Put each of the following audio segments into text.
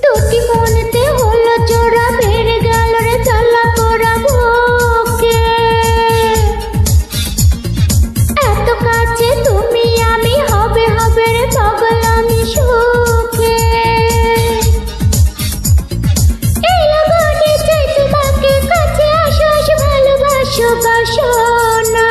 দুটি মনেতে হলো জোড়া বেড়ে গেল রে জ্বালা পোড়া বুকে। এত কাছে তুমি আমি হবে হবে রে পাগল আমি সুখে। এই লগনে চাই তোমাকে কাছে আসো আসো ভালোবাসো বাসো না।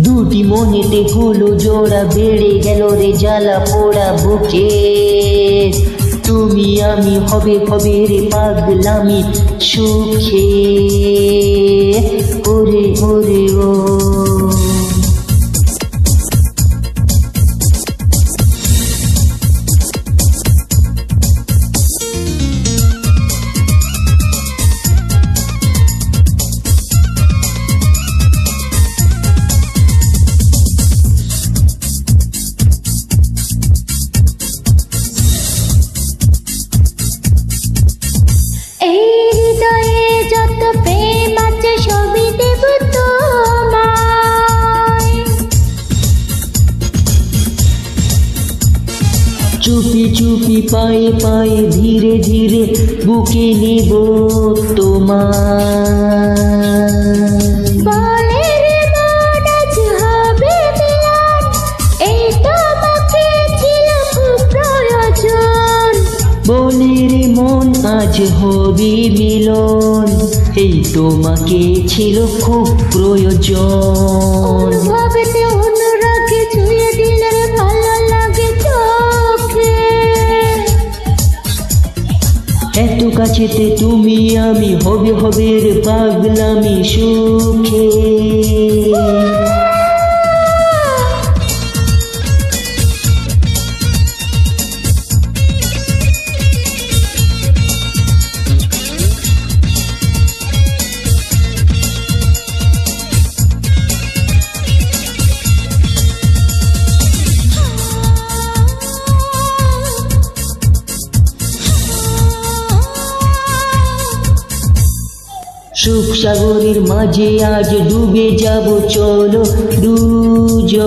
দুটি মনেতে হলো জোড়া বেড়ে গেল রে জ্বালা পোড়া বুকে। তুমি আমি হবে হবে রে পাগলামি সুখে। ওরে ওরে ও চুপি চুপি পায়ে পায়ে ধীরে ধীরে বুকে নেব তোমার। বলে রে মন আজ হবে মিলন, এই তোমাকে ছিল খুব প্রয়োজন। বলে রে মন আজ হবে মিলন, এই তোমাকে ছিল খুব প্রয়োজন। অনুভবেতে অনুরাগে ছুঁয়ে দিলে রে ভালো লাগে চোখে। এত কাছেতে তুমি আমি হবে হবে রে পাগলামি সুখে। সুখ সাগরের মাঝে আজ ডুবে যাব চলো দুজন।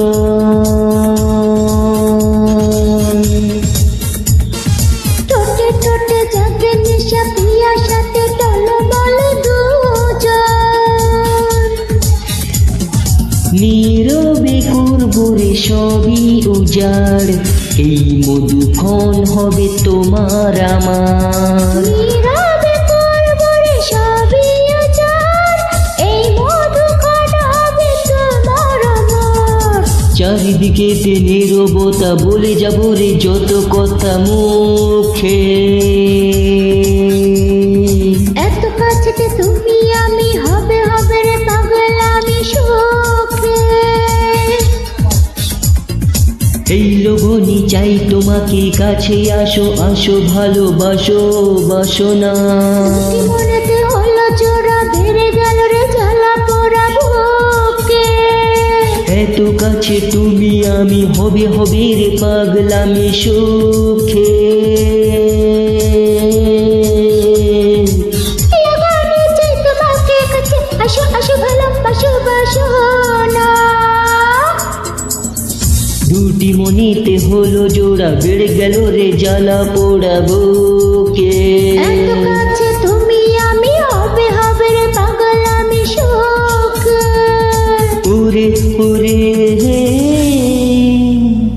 টোটে টোটে জাগে নেশা পিয়ার সাথে টলমল দুজন। নীরবে করবো রে সবই উজাড়, এই মধুক্ষণ হবে তোমার আমার। নীরবে করবো রে সবই উজাড়, এই মধুক্ষণ হবে তোমার আমার। চারিদিকে নীরবতা বলে যাব রে যত কথা মুখে। এত কাছেতে তুমি আমি হবে হবে রে পাগল আমি সুখে। এই লগনি চাই তোমাকে কাছে আসো আসো ভালোবাসো বাসনা। দুটি মনেতে হলো জোড়া বেড়ে গেল রে জ্বালা পোড়া বুকে। এত কাছে তুমি আমি হবে হবে রে পাগলামি সুখে। লগনে চাই তোমাকে কাছে আসো আসো ভালোবাসো বাসো না। দুটি মনেতে হলো জোড়া বেড়ে গেল রে জ্বালা পোড়া বুকে। এত কাছে তুমি আমি হবে হবে রে পাগল আমি সুখে। ওরে